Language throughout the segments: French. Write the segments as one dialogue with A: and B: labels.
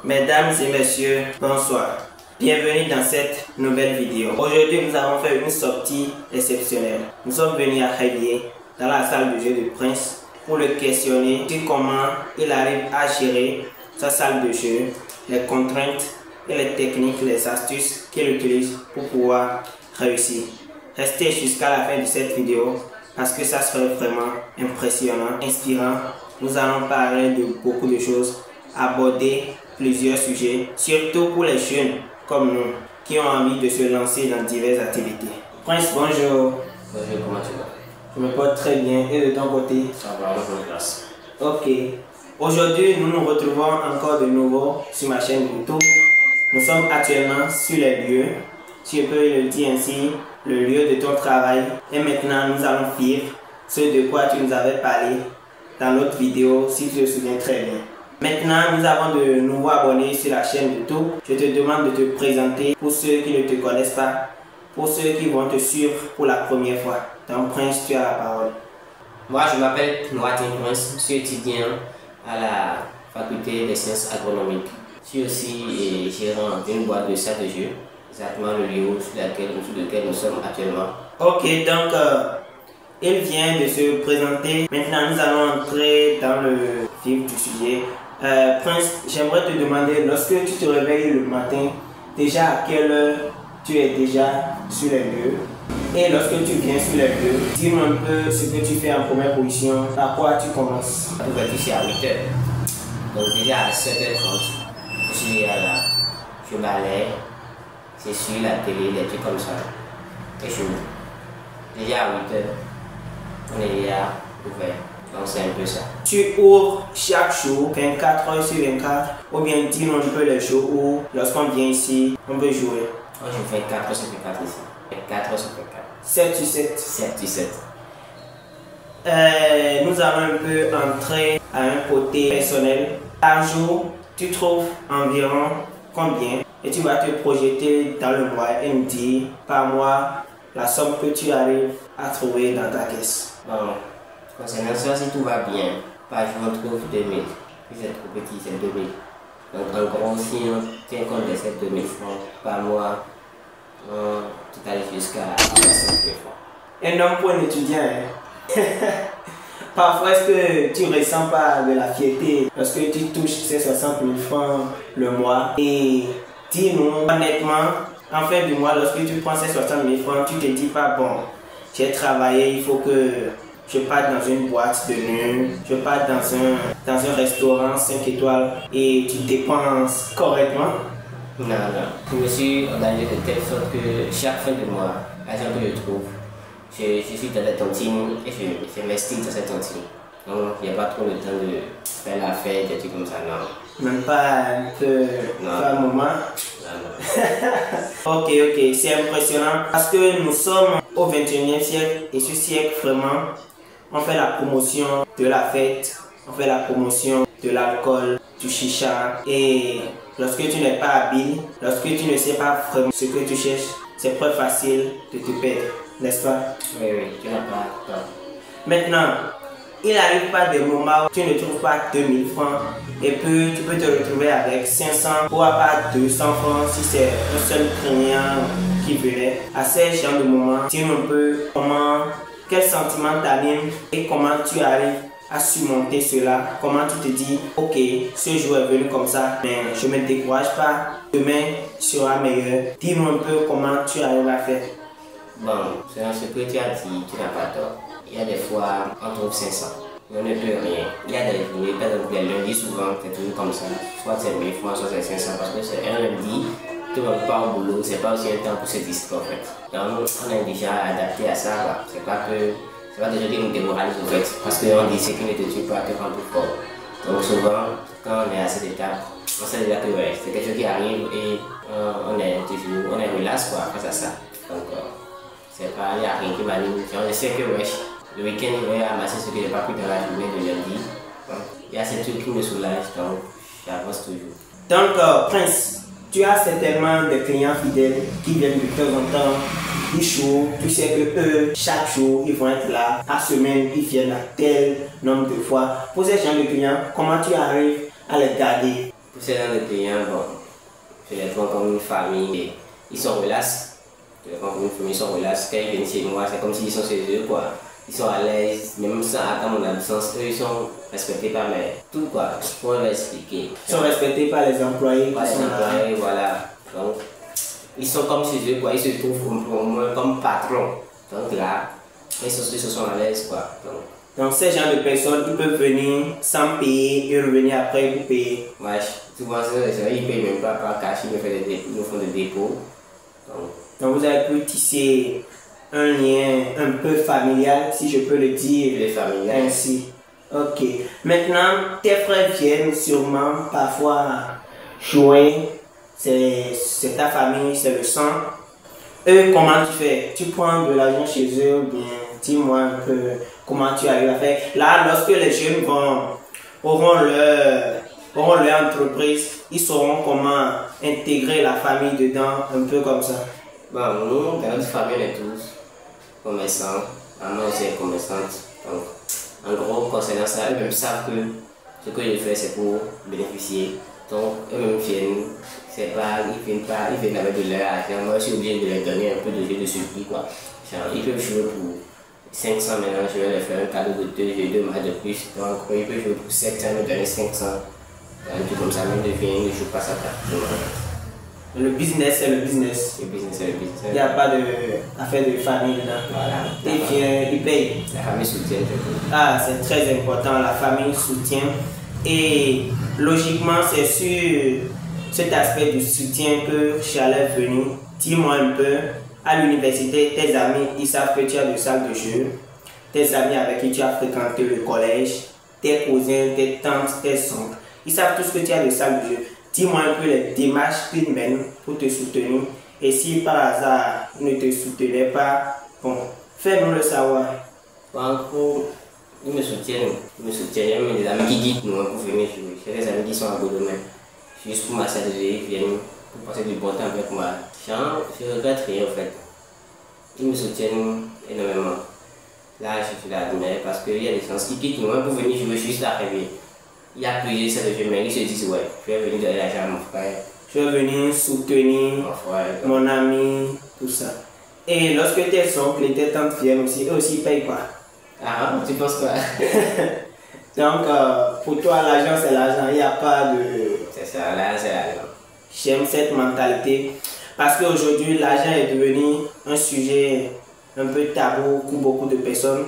A: Mesdames et messieurs, bonsoir. Bienvenue dans cette nouvelle vidéo. Aujourd'hui, nous avons fait une sortie exceptionnelle. Nous sommes venus à Javier, dans la salle de jeu de Prince, pour le questionner sur comment il arrive à gérer sa salle de jeu, les contraintes et les techniques, les astuces qu'il utilise pour pouvoir réussir. Restez jusqu'à la fin de cette vidéo parce que ça sera vraiment impressionnant, inspirant. Nous allons parler de beaucoup de choses, aborder plusieurs sujets, surtout pour les jeunes comme nous qui ont envie de se lancer dans diverses activités. Prince, bonjour.
B: Bonjour, comment tu vas?
A: Je me porte très bien. Et de ton côté?
B: Ça va, bonne grâce.
A: Ok. Aujourd'hui, nous nous retrouvons encore de nouveau sur ma chaîne YouTube. Nous sommes actuellement sur les lieux, si je peux le dire ainsi, le lieu de ton travail. Et maintenant, nous allons vivre ce de quoi tu nous avais parlé dans l'autre vidéo, si tu te souviens très bien. Maintenant, nous avons de nouveaux abonnés sur la chaîne YouTube. Je te demande de te présenter pour ceux qui ne te connaissent pas, pour ceux qui vont te suivre pour la première fois. Donc, Prince, tu as la parole.
B: Moi, je m'appelle Noatin Prince, je suis étudiant à la faculté des sciences agronomiques. Je suis aussi gérant d'une boîte de salle de jeu, exactement le lieu sur lequel nous sommes actuellement.
A: Ok, donc il vient de se présenter. Maintenant, nous allons entrer dans le vif du sujet. Prince, j'aimerais te demander, lorsque tu te réveilles le matin, déjà à quelle heure tu es déjà sur les lieux? Et lorsque tu viens sur les lieux, dis-moi un peu ce que tu fais en première position, par quoi tu commences?
B: L'ouverture c'est à 8h. Donc déjà à 7h30, je suis là, je balaye, je suis la télé, des trucs comme ça. Et je ouvre. Déjà à 8h, on est déjà ouvert. Donc c'est un peu ça.
A: Tu ouvres chaque jour, 24 heures sur 24, ou bien dis-nous un peu les jours où, lorsqu'on vient ici, on peut jouer?
B: Moi je fais 4 heures sur 24 ici. 4 heures sur 24.
A: 7 sur 7.
B: 7 sur 7.
A: Nous allons un peu entrer à un côté personnel. Par jour, tu trouves environ combien? Et tu vas te projeter dans le mois et me dire par mois la somme que tu arrives à trouver dans ta caisse.
B: Bon, concernant ça, si tout va bien, par jour on trouve 2000. Si c'est trop petit, c'est 2000. Donc en gros, si on tient compte de ces 2000 francs par mois, tout aller jusqu'à 60 000 francs.
A: Un homme pour un étudiant, hein? Parfois, est-ce que tu ne ressens pas de la fierté lorsque tu touches ces 60 000 francs le mois? Et dis-nous honnêtement, en fin du mois, lorsque tu prends ces 60 000 francs, tu ne te dis pas, bon, j'ai travaillé, il faut que je parte dans une boîte de nuit, je parte dans un restaurant 5 étoiles et tu dépenses correctement?
B: Non, non. Je me suis organisé de telle sorte que chaque fin de mois, l'argent que je trouve, je suis dans la tontine et je m'investis dans cette tontine. Donc, il n'y a pas trop le temps de faire la fête, des trucs comme ça, non.
A: Même pas un peu un moment?
B: Non.
A: Ok, c'est impressionnant parce que nous sommes au 21e siècle et ce siècle vraiment, on fait la promotion de la fête, on fait la promotion de l'alcool, du chicha et lorsque tu n'es pas habile, lorsque tu ne sais pas vraiment ce que tu cherches, c'est très facile de te perdre, n'est-ce pas?
B: Oui, tu n'as pas tort.
A: Maintenant, il n'arrive pas des moments où tu ne trouves pas 2000 francs et puis tu peux te retrouver avec 500 ou à part 200 francs si c'est un seul client qui venait. À ces genres de moments, dis-nous un peu quel sentiment t'anime et comment tu arrives à surmonter cela, comment tu te dis, ok, ce jour est venu comme ça, mais je ne me décourage pas, demain sera meilleur. Dis-nous un peu comment tu arrives à faire.
B: Bon, selon ce que tu as dit, tu n'as pas tort. Il y a des fois, on trouve 500, mais on ne peut rien. Il y a des journées, par exemple, les lundis, souvent, c'est toujours comme ça. Soit c'est 1000 francs, soit c'est 500, parce que c'est un lundi, tout le monde part au boulot, c'est pas aussi un temps pour se distraire en fait. Donc, on est déjà adapté à ça, c'est pas des gens qui nous démoralisent en fait, parce qu'on dit ce qui ne te tue pas te rend plus fort. Donc, souvent, quand on est à cette étape, on sait déjà que ouais, c'est quelque chose qui arrive et on est relax quoi, face à ça. Donc, c'est pas, il n'y a rien qui m'anime. On sait que ouais, le week-end, je vais amasser ce que j'ai pas pris dans la journée de lundi. Il y a ces trucs qui me soulagent, donc j'avance toujours.
A: Donc, Prince, tu as certainement des clients fidèles qui viennent de temps en temps, ils jouent, tu sais que eux, chaque jour, ils vont être là, à semaine, ils viennent à tel nombre de fois. Pour ces gens de clients, comment tu arrives à les garder
B: Pour ces gens de clients, bon, je les prends comme une famille. Ils sont relax. Je les prends comme une famille, ils sont relax. Quand ils viennent chez moi, c'est comme s'ils sont chez eux, quoi. Ils sont à l'aise, même sans attendre mon absence. Eux, ils sont respectés par tout, quoi. Pour leur expliquer.
A: Ils sont respectés par les employés.
B: Par les employés, voilà. Donc, ils sont comme chez eux, quoi. Ils se trouvent au moins comme patrons. Donc là, ils se sont à l'aise, quoi.
A: Donc ces gens de personnes, ils peuvent venir sans payer et revenir après pour payer.
B: Ouais, souvent ils ne payent même pas par cash, ils me font des dépôts.
A: Donc vous avez pu tisser un lien un peu familial, si je peux le dire ainsi. Ok. Maintenant, tes frères viennent sûrement parfois jouer. C'est ta famille, c'est le sang. Eux, comment tu fais? Tu prends de l'argent chez eux ou bien dis-moi un peu comment tu arrives à faire. Là, lorsque les jeunes auront leur entreprise, ils sauront comment intégrer la famille dedans, un peu comme ça.
B: Bon, nous, dans notre famille, on est tous commerçants. Maman aussi est commerçante. Donc, en gros, concernant ça, eux-mêmes savent que ce que je fais, c'est pour bénéficier. Donc, eux-mêmes viennent. Ils viennent avec de leur argent. Moi, je suis obligé de leur donner un peu de jeu de surpris, quoi. Genre, ils peuvent jouer pour 500 maintenant, je vais leur faire un cadeau de 2 matchs de plus. Donc, ils peuvent jouer pour 700, me donner 500. Un truc comme ça, même devient, ne joue pas sa carte.
A: Le business, c'est le business.
B: Le business, c'est le business.
A: Il n'y a pas d'affaire de famille dedans.
B: Voilà.
A: Il paye.
B: La famille soutient.
A: Ah, c'est très important, la famille soutient. Et logiquement, c'est sur cet aspect du soutien que j'allais venir. Dis-moi un peu, à l'université, tes amis, ils savent que tu as de salles de jeu. Tes amis avec qui tu as fréquenté le collège, tes cousins, tes tantes, tes oncles, ils savent tous que tu as de salles de jeu. Dis-moi un peu les démarches qu'ils mènent pour te soutenir. Et si par hasard, ils ne te soutenaient pas, bon, fais-nous le savoir.
B: En gros, ils me soutiennent. Il y a même des amis qui quittent nous pour venir jouer. J'ai des amis qui sont à Godomain. Juste pour m'assager, ils viennent pour passer du bon temps avec moi. Je regrette rien en fait. Ils me soutiennent énormément. Là, je l'admets parce qu'il y a des gens qui quittent nous pour venir jouer juste arriver. Il y a plusieurs salles de jeu, mais ils se disent ouais, je vais venir donner l'argent à mon frère.
A: Je vais venir soutenir mon ami, tout ça. Et lorsque tes oncles et tes tantes viennent aussi, eux aussi payent quoi?
B: Ah, tu penses quoi?
A: Donc, pour toi, l'argent c'est l'argent, il n'y a pas de...
B: C'est ça, l'argent c'est l'argent.
A: J'aime cette mentalité parce qu'aujourd'hui, l'argent est devenu un sujet un peu tabou pour beaucoup de personnes.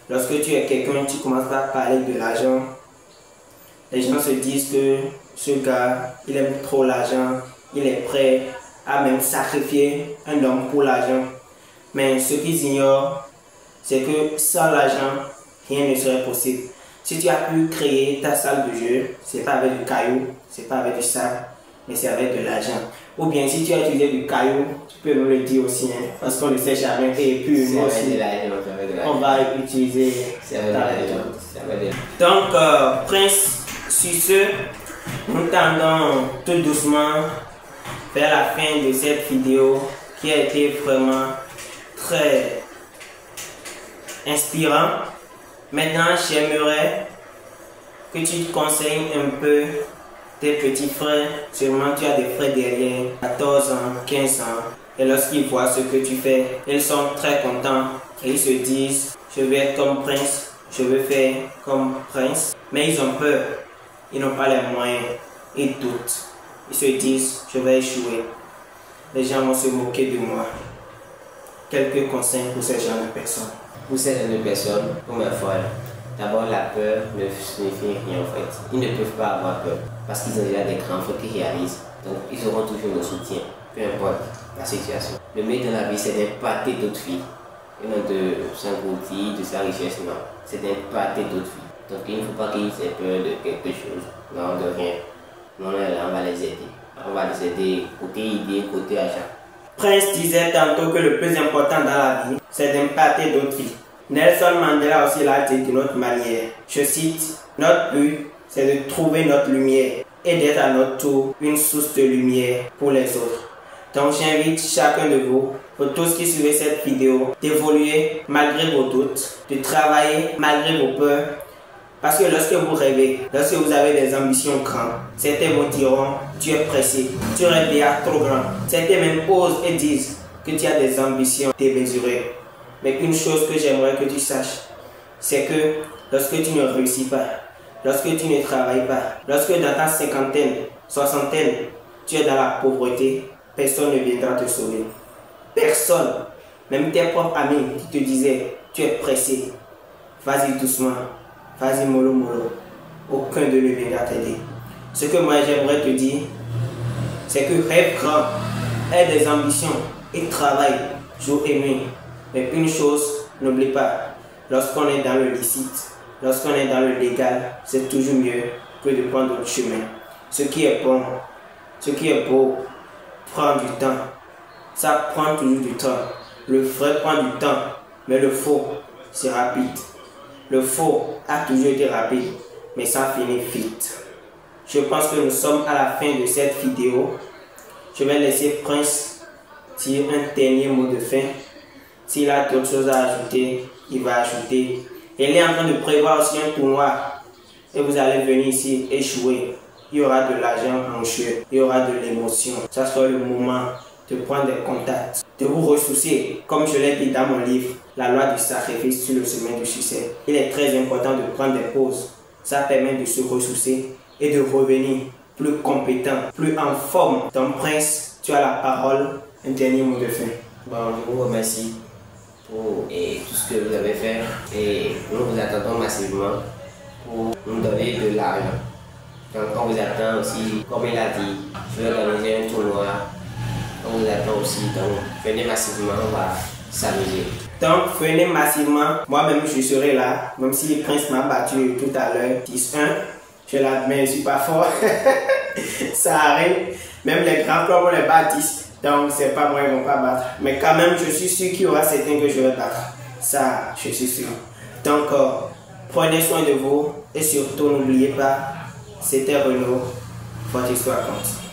A: Lorsque tu es quelqu'un, tu commences par parler de l'argent. Les gens se disent que ce gars, il aime trop l'argent, il est prêt à même sacrifier un homme pour l'argent. Mais ce qu'ils ignorent, c'est que sans l'argent, rien ne serait possible. Si tu as pu créer ta salle de jeu, c'est pas avec du caillou, c'est pas avec du sable, mais c'est avec de l'argent. Ou bien si tu as utilisé du caillou, tu peux nous le dire aussi, hein, parce qu'on ne sait jamais. Et puis nous aussi, on va utiliser l'argent. Donc, Prince, sur ce, nous tendons tout doucement vers la fin de cette vidéo qui a été vraiment très inspirant. Maintenant, j'aimerais que tu te conseilles un peu tes petits frères. Sûrement, tu as des frères derrière, 14 ans, 15 ans. Et lorsqu'ils voient ce que tu fais, ils sont très contents. Et ils se disent, je vais être comme Prince, je veux faire comme Prince. Mais ils ont peur. Ils n'ont pas les moyens. Ils doutent. Ils se disent, je vais échouer. Les gens vont se moquer de moi. Quelques conseils pour ces genre de personnes.
B: Pour ces genre de personnes, pour mes frères, d'abord la peur ne signifie rien en fait. Ils ne peuvent pas avoir peur parce qu'ils ont déjà des grands fautes qui réalisent. Donc ils auront toujours le soutien, peu importe la situation. Le mieux dans la vie, c'est d'impacter d'autres filles. Et non de s'engloutir de sa richesse, non. C'est d'impacter d'autres filles. Donc il ne faut pas qu'ils aient peur de quelque chose, non, de rien. Non, là, on va les aider. On va les aider côté idée, côté achat.
A: Prince disait tantôt que le plus important dans la vie, c'est d'impacter d'autres vies. Nelson Mandela aussi l'a dit d'une autre manière. Je cite, notre but, c'est de trouver notre lumière et d'être à notre tour une source de lumière pour les autres. Donc j'invite chacun de vous, pour tous qui suivez cette vidéo, d'évoluer malgré vos doutes, de travailler malgré vos peurs Parce que lorsque vous rêvez, lorsque vous avez des ambitions grandes, certains vous diront, tu es pressé, tu rêves déjà trop grand. Certains même osent et disent que tu as des ambitions démesurées. Mais une chose que j'aimerais que tu saches, c'est que lorsque tu ne réussis pas, lorsque tu ne travailles pas, lorsque dans ta cinquantaine, soixantaine, tu es dans la pauvreté, personne ne viendra te sauver. Personne, même tes propres amis qui te disaient, tu es pressé, vas-y doucement, vas-y mollo mollo, aucun d'eux ne viendra t'aider. Ce que moi j'aimerais te dire, c'est que rêve grand, aie des ambitions et travaille jour et nuit. Mais une chose, n'oublie pas, lorsqu'on est dans le licite, lorsqu'on est dans le légal, c'est toujours mieux que de prendre d'autres chemins. Ce qui est bon, ce qui est beau, prend du temps. Ça prend toujours du temps. Le vrai prend du temps, mais le faux, c'est rapide. Le faux a toujours été rapide, mais ça finit vite. Je pense que nous sommes à la fin de cette vidéo. Je vais laisser Prince dire un dernier mot de fin. S'il a d'autres choses à ajouter, il va ajouter. Il est en train de prévoir aussi un tournoi. Et vous allez venir ici échouer. Il y aura de l'argent en jeu. Il y aura de l'émotion. Ça sera le moment de prendre des contacts, de vous ressourcer. Comme je l'ai dit dans mon livre, La loi du sacrifice sur le chemin du succès. Il est très important de prendre des pauses. Ça permet de se ressourcer et de revenir plus compétent, plus en forme. Donc Prince, tu as la parole. Un dernier mot de fin.
B: Bon, je vous remercie pour tout ce que vous avez fait et nous vous attendons massivement pour nous donner de l'argent. Donc on vous attend aussi, comme il a dit, je vais organiser un tournoi. On vous attend aussi, donc venez massivement, on va s'amuser.
A: Donc venez massivement, moi-même je serai là, même si Prince m'a battu tout à l'heure, 10-1, je l'admets, je ne suis pas fort, ça arrive, même les grands clubs on les bat 10. Donc, c'est pas moi, ils ne vont pas battre. Mais quand même, je suis sûr qu'il y aura certains que je vais battre. Ça, je suis sûr. Donc, prenez soin de vous. Et surtout, n'oubliez pas, c'était Renaud. Votre histoire compte.